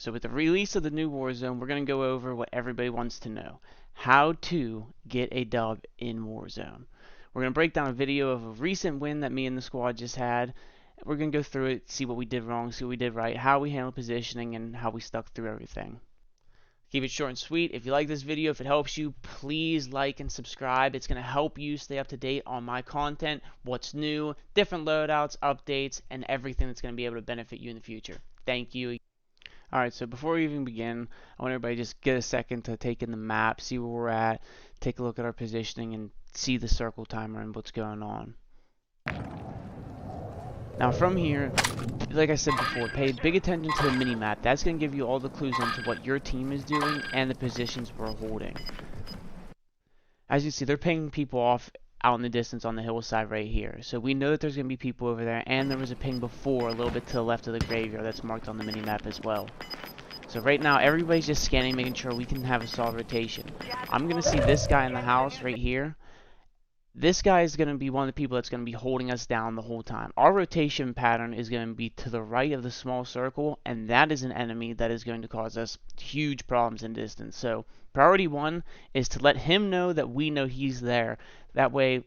So with the release of the new Warzone, we're going to go over what everybody wants to know. How to get a dub in Warzone. We're going to break down a video of a recent win that me and the squad just had. We're going to go through it, see what we did wrong, see what we did right, how we handled positioning, and how we stuck through everything. Keep it short and sweet. If you like this video, if it helps you, please like and subscribe. It's going to help you stay up to date on my content, what's new, different loadouts, updates, and everything that's going to be able to benefit you in the future. Thank you. Alright, so before we even begin, I want everybody to just get a second to take in the map, see where we're at, take a look at our positioning, and see the circle timer and what's going on. Now from here, like I said before, pay big attention to the mini-map. That's going to give you all the clues into what your team is doing and the positions we're holding. As you see, they're pinging people off out in the distance on the hillside right here. So we know that there's going to be people over there, and there was a ping before a little bit to the left of the graveyard that's marked on the mini-map as well. So right now, everybody's just scanning, making sure we can have a solid rotation. I'm going to see this guy in the house right here. This guy is going to be one of the people that's going to be holding us down the whole time. Our rotation pattern is going to be to the right of the small circle, and that is an enemy that is going to cause us huge problems in distance. So priority one is to let him know that we know he's there. That way,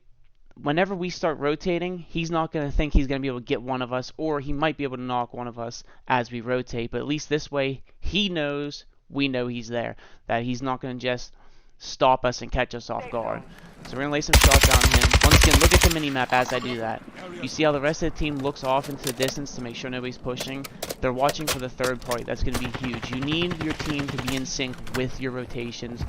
whenever we start rotating, he's not going to think he's going to be able to get one of us, or he might be able to knock one of us as we rotate. But at least this way, he knows we know he's there, that he's not going to just stop us and catch us off guard. So we're going to lay some shots on him. Once again, look at the mini-map as I do that. You see how the rest of the team looks off into the distance to make sure nobody's pushing? They're watching for the third party. That's going to be huge. You need your team to be in sync with your rotations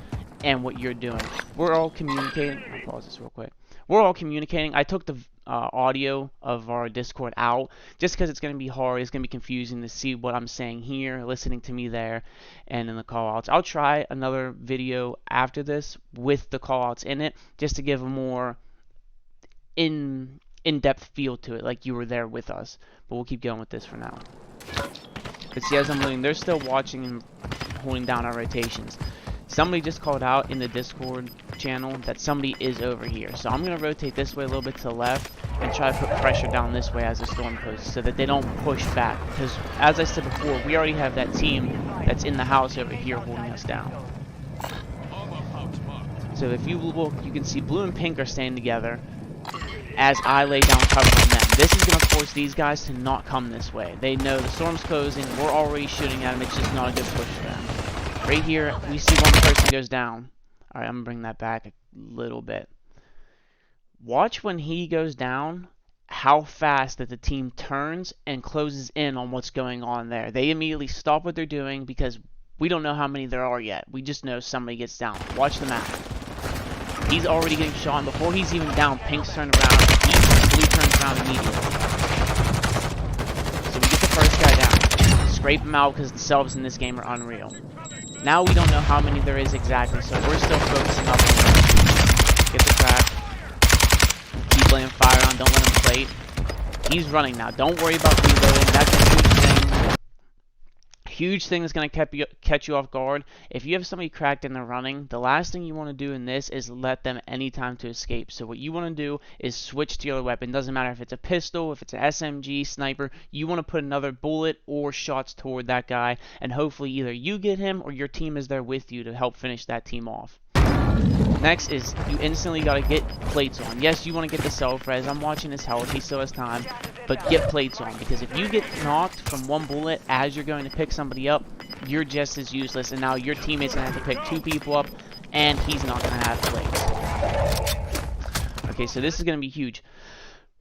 and what you're doing. We're all communicating. I'll pause this real quick. We're all communicating. I took the audio of our Discord out just because it's going to be hard. It's going to be confusing to see what I'm saying here, listening to me there, and in the callouts. I'll try another video after this with the callouts in it just to give a more in-depth feel to it, like you were there with us. But we'll keep going with this for now. But see, as I'm looking, they're still watching and holding down our rotations. Somebody just called out in the Discord channel that somebody is over here. So I'm going to rotate this way a little bit to the left and try to put pressure down this way as the storm posts so that they don't push back. Because as I said before, we already have that team that's in the house over here holding us down. So if you look, you can see blue and pink are staying together as I lay down cover on them. This is going to force these guys to not come this way. They know the storm's closing, we're already shooting at them, it's just not a good push for them. Right here, we see one person goes down. Alright, I'm going to bring that back a little bit. Watch when he goes down, how fast that the team turns and closes in on what's going on there. They immediately stop what they're doing because we don't know how many there are yet. We just know somebody gets down. Watch the map. He's already getting shot, and before he's even down, Pink's turned around, blue turns around immediately. So we get the first guy down. Scrape him out because the subs in this game are unreal. Now we don't know how many there is exactly, so we're still focusing up on them. Get the crack. Keep laying fire on, don't let him plate. He's running now. Don't worry about reloading. That's a huge thing. Huge thing that's going to catch you off guard. If you have somebody cracked and they're running, the last thing you want to do in this is let them any time to escape. So what you want to do is switch to your weapon. Doesn't matter if it's a pistol, if it's an SMG, sniper. You want to put another bullet or shots toward that guy, and hopefully either you get him or your team is there with you to help finish that team off. Next is you instantly got to get plates on. Yes, you want to get the self-res. I'm watching his health. He still has time. But get plates on, because if you get knocked from one bullet as you're going to pick somebody up, you're just as useless. And now your teammate's going to have to pick two people up, and he's not going to have plates. Okay, so this is going to be huge.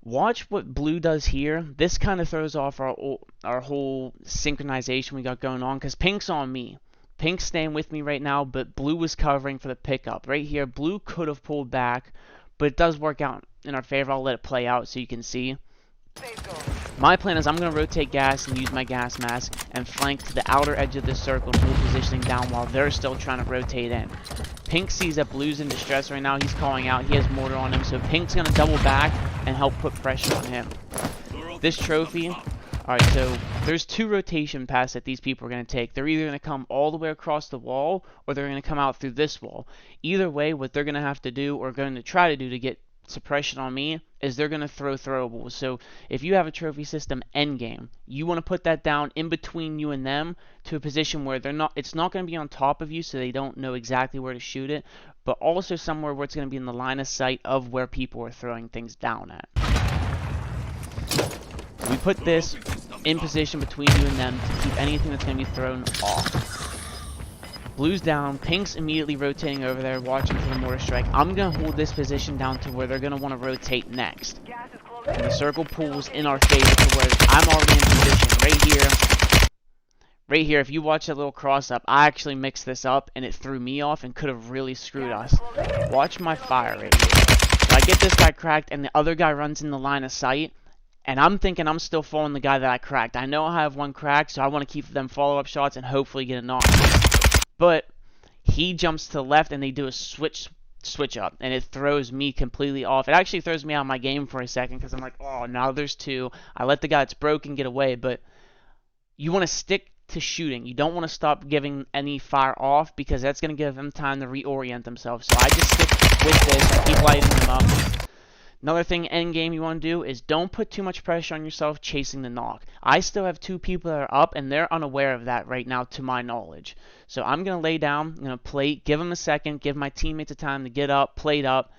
Watch what blue does here. This kind of throws off our whole synchronization we got going on, because pink's on me. Pink's staying with me right now, but blue was covering for the pickup. Right here, blue could have pulled back, but it does work out in our favor. I'll let it play out so you can see. My plan is I'm going to rotate gas and use my gas mask and flank to the outer edge of this circle and hold positioning down while they're still trying to rotate in. Pink sees that blue's in distress right now. He's calling out. He has mortar on him, so Pink's going to double back and help put pressure on him. This trophy... Alright, so there's two rotation paths that these people are going to take. They're either going to come all the way across the wall, or they're going to come out through this wall. Either way, what they're going to have to do, or going to try to do to get suppression on me is they're going to throw throwables. So if you have a trophy system endgame, you want to put that down in between you and them to a position where it's not going to be on top of you so they don't know exactly where to shoot it, but also somewhere where it's going to be in the line of sight of where people are throwing things down at. So we put this in position between you and them to keep anything that's going to be thrown off. Blue's down, Pink's immediately rotating over there, watching for the mortar strike. I'm going to hold this position down to where they're going to want to rotate next. And the circle pulls in our favor to where I'm already in position. Right here, if you watch that little cross up, I actually mixed this up and it threw me off and could have really screwed us. Watch my fire right here. So I get this guy cracked and the other guy runs in the line of sight. And I'm thinking I'm still following the guy that I cracked. I know I have one crack, so I want to keep them follow-up shots and hopefully get a knock. But he jumps to the left and they do a switch up and it throws me completely off. It actually throws me out of my game for a second because I'm like, oh, now there's two. I let the guy that's broken get away, but you want to stick to shooting. You don't want to stop giving any fire off because that's going to give them time to reorient themselves. So I just stick with this and keep lighting them up. Another thing end game you want to do is don't put too much pressure on yourself chasing the knock. I still have two people that are up and they're unaware of that right now to my knowledge. So I'm going to lay down, I'm going to plate, give them a second, give my teammates a time to get up, plate up,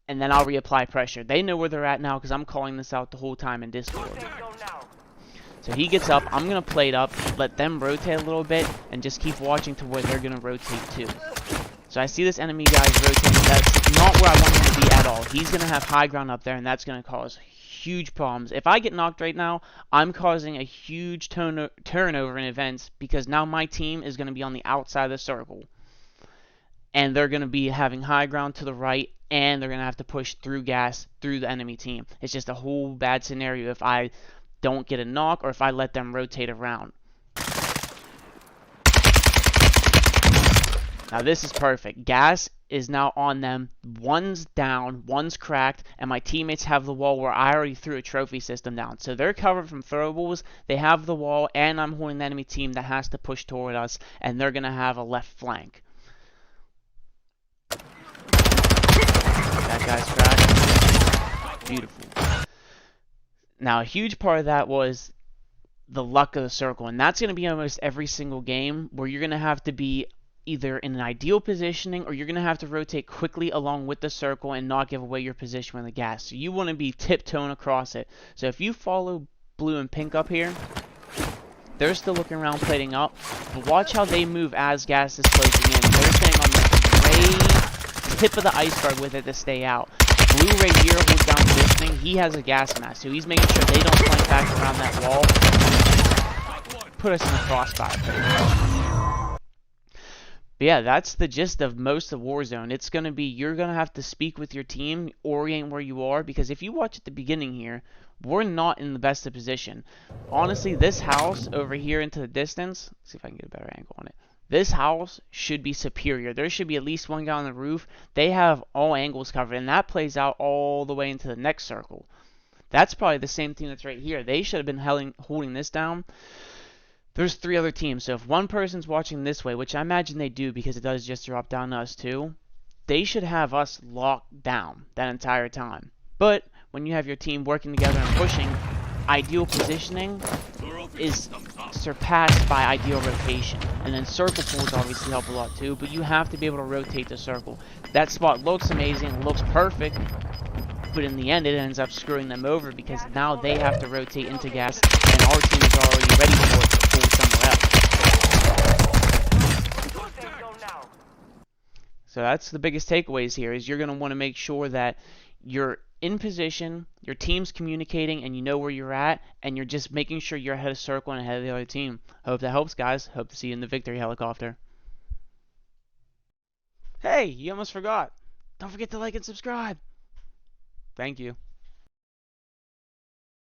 and then I'll reapply pressure. They know where they're at now because I'm calling this out the whole time in Discord. So he gets up, I'm going to plate up, let them rotate a little bit, and just keep watching to where they're going to rotate too. So I see this enemy guy's rotating. That's not where I want him to be at all. He's going to have high ground up there, and that's going to cause huge problems. If I get knocked right now, I'm causing a huge turnover in events because now my team is going to be on the outside of the circle. And they're going to be having high ground to the right, and they're going to have to push through gas through the enemy team. It's just a whole bad scenario if I don't get a knock or if I let them rotate around. Now this is perfect. Gas is now on them. One's down, one's cracked, and my teammates have the wall where I already threw a trophy system down. So they're covered from throwables, they have the wall, and I'm holding the enemy team that has to push toward us, and they're going to have a left flank. That guy's cracked. Beautiful. Now a huge part of that was the luck of the circle, and that's going to be almost every single game where you're going to have to be either in an ideal positioning or you're going to have to rotate quickly along with the circle and not give away your position with the gas. So you want to be tiptoeing across it. So if you follow blue and pink up here, they're still looking around plating up, but watch how they move as gas is closing in. They're staying on the very tip of the iceberg with it to stay out. Blue right here holds down positioning. He has a gas mask, so he's making sure they don't flank back around that wall. Put us in the crossfire pretty much. But yeah, that's the gist of most of Warzone. It's going to be, you're going to have to speak with your team, orient where you are, because if you watch at the beginning here, we're not in the best of position. Honestly, this house over here into the distance, let's see if I can get a better angle on it. This house should be superior. There should be at least one guy on the roof. They have all angles covered, and that plays out all the way into the next circle. That's probably the same team that's right here. They should have been holding this down. There's 3 other teams, so if one person's watching this way, which I imagine they do because it does just drop down to us too, they should have us locked down that entire time. But when you have your team working together and pushing, ideal positioning is surpassed by ideal rotation. And then circle pulls obviously help a lot too, but you have to be able to rotate the circle. That spot looks amazing, looks perfect, but in the end it ends up screwing them over because now they have to rotate into gas and our team is already ready for it to pull somewhere else. So that's the biggest takeaways here, is you're going to want to make sure that you're in position, your team's communicating, and you know where you're at, and you're just making sure you're ahead of circle and ahead of the other team. Hope that helps, guys. Hope to see you in the victory helicopter. Hey, you almost forgot. Don't forget to like and subscribe. Thank you.